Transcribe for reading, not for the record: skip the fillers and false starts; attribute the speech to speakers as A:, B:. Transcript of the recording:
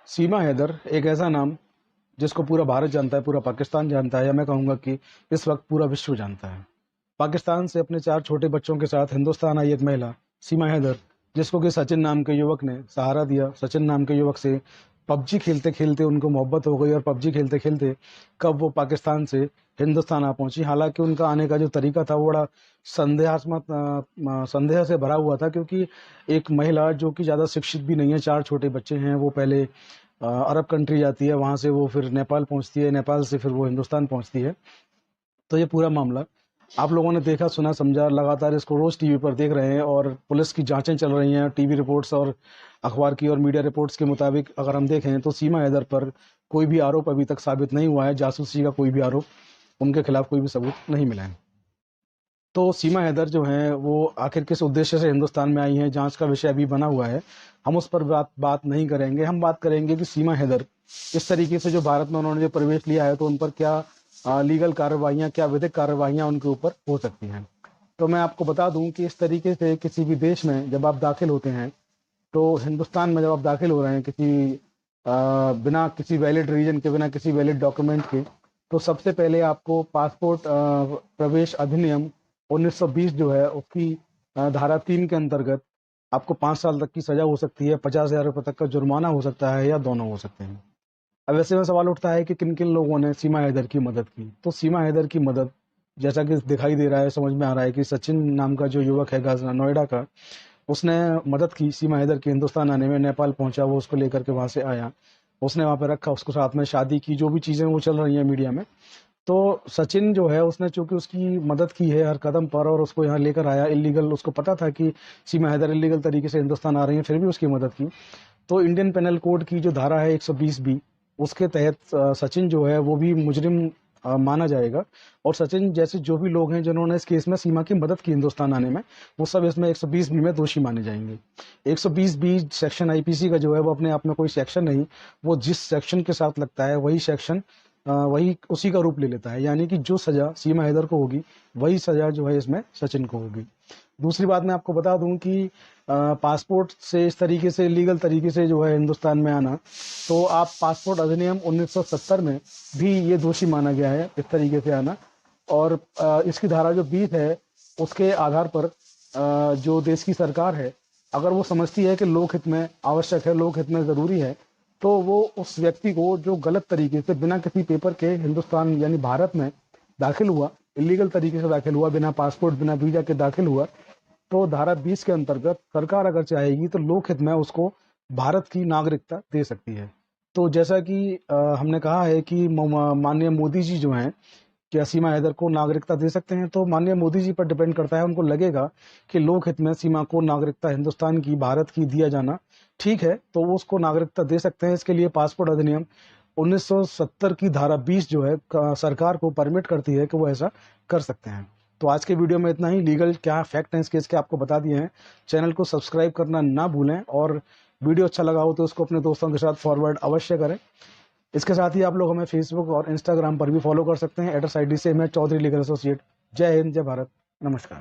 A: सीमा हैदर एक ऐसा नाम जिसको पूरा भारत जानता है, पूरा पाकिस्तान जानता है, या मैं कहूँगा कि इस वक्त पूरा विश्व जानता है। पाकिस्तान से अपने 4 छोटे बच्चों के साथ हिंदुस्तान आई एक महिला, सीमा हैदर, जिसको कि सचिन नाम के युवक ने सहारा दिया। सचिन नाम के युवक से पबजी खेलते खेलते उनको मोहब्बत हो गई और पबजी खेलते खेलते कब वो पाकिस्तान से हिंदुस्तान आ पहुंची। हालांकि उनका आने का जो तरीका था वो बड़ा संदेह से भरा हुआ था, क्योंकि एक महिला जो कि ज़्यादा शिक्षित भी नहीं है, 4 छोटे बच्चे हैं, वो पहले अरब कंट्री जाती है, वहाँ से वो फिर नेपाल पहुँचती है, नेपाल से फिर वो हिंदुस्तान पहुँचती है। तो ये पूरा मामला आप लोगों ने देखा, सुना, समझा, लगातार इसको रोज टीवी पर देख रहे हैं और पुलिस की जांचें चल रही हैं। टीवी रिपोर्ट्स और अखबार की और मीडिया रिपोर्ट्स के मुताबिक अगर हम देखें तो सीमा हैदर पर कोई भी आरोप अभी तक साबित नहीं हुआ है, जासूसी का कोई भी आरोप उनके खिलाफ कोई भी सबूत नहीं मिला है। तो सीमा हैदर जो हैं वो आखिर किस उद्देश्य से हिंदुस्तान में आई हैं, जांच का विषय अभी बना हुआ है। हम उस पर बात नहीं करेंगे। हम बात करेंगे कि सीमा हैदर इस तरीके से जो भारत में उन्होंने जो प्रवेश लिया है तो उन पर क्या लीगल कार्रवाइयाँ, क्या विधिक कार्रवाइयाँ उनके ऊपर हो सकती हैं। तो मैं आपको बता दूं कि इस तरीके से किसी भी देश में जब आप दाखिल होते हैं, तो हिंदुस्तान में जब आप दाखिल हो रहे हैं बिना किसी वैलिड रीजन के, बिना किसी वैलिड डॉक्यूमेंट के, तो सबसे पहले आपको पासपोर्ट प्रवेश अधिनियम 1920 जो है उसकी धारा 3 के अंतर्गत आपको 5 साल तक की सजा हो सकती है, 50,000 रुपये तक का जुर्माना हो सकता है, या दोनों हो सकते हैं। अब ऐसे में सवाल उठता है कि किन किन लोगों ने सीमा हैदर की मदद की। तो सीमा हैदर की मदद, जैसा कि दिखाई दे रहा है, समझ में आ रहा है कि सचिन नाम का जो युवक है गाजरा नोएडा का, उसने मदद की सीमा हैदर की हिंदुस्तान आने में। नेपाल पहुंचा, वो उसको लेकर के वहां से आया, उसने वहां पे रखा, उसको साथ में शादी की, जो भी चीजें वो चल रही हैं मीडिया में। तो सचिन जो है उसने चूंकि उसकी मदद की है हर कदम पर और उसको यहाँ लेकर आया इलीगल, उसको पता था कि सीमा हैदर इलीगल तरीके से हिंदुस्तान आ रही है, फिर भी उसकी मदद की। तो इंडियन पेनल कोड की जो धारा है 120 बी, उसके तहत सचिन जो है वो भी मुजरिम माना जाएगा। और सचिन जैसे जो भी लोग हैं जिन्होंने इस केस में सीमा की मदद की हिंदुस्तान आने में, वो सब इसमें 120 बी में दोषी माने जाएंगे। 120 बी सेक्शन आईपीसी का जो है वो अपने आप में कोई सेक्शन नहीं, वो जिस सेक्शन के साथ लगता है वही सेक्शन वही उसी का रूप ले लेता है। यानी कि जो सजा सीमा हैदर को होगी वही सजा जो है इसमें सचिन को होगी। दूसरी बात मैं आपको बता दूं कि पासपोर्ट से इस तरीके से लीगल तरीके से जो है हिंदुस्तान में आना, तो आप पासपोर्ट अधिनियम 1970 में भी ये दोषी माना गया है इस तरीके से आना। और इसकी धारा जो 20 है उसके आधार पर जो देश की सरकार है, अगर वो समझती है कि लोकहित में आवश्यक है, लोकहित में ज़रूरी है, तो वो उस व्यक्ति को जो गलत तरीके से बिना किसी पेपर के हिंदुस्तान यानी भारत में दाखिल हुआ, इलीगल तरीके से दाखिल हुआ, बिना पासपोर्ट बिना वीजा के दाखिल हुआ, तो धारा 20 के अंतर्गत सरकार अगर चाहेगी तो लोकहित में उसको भारत की नागरिकता दे सकती है। तो जैसा कि हमने कहा है कि माननीय मोदी जी जो हैं, क्या सीमा हैदर को नागरिकता दे सकते हैं, तो माननीय मोदी जी पर डिपेंड करता है। उनको लगेगा कि लोकहित में सीमा को नागरिकता हिंदुस्तान की, भारत की दिया जाना ठीक है, तो वो उसको नागरिकता दे सकते हैं। इसके लिए पासपोर्ट अधिनियम 1970 की धारा 20 जो है सरकार को परमिट करती है कि वो ऐसा कर सकते हैं। तो आज के वीडियो में इतना ही। लीगल क्या फैक्ट हैं इस केस के आपको बता दिए हैं। चैनल को सब्सक्राइब करना ना भूलें और वीडियो अच्छा लगा हो तो उसको अपने दोस्तों के साथ फॉरवर्ड अवश्य करें। इसके साथ ही आप लोग हमें फेसबुक और इंस्टाग्राम पर भी फॉलो कर सकते हैं। एड्रेस आईडी से मैं चौधरी लीगल एसोसिएट। जय हिंद, जय भारत, नमस्कार।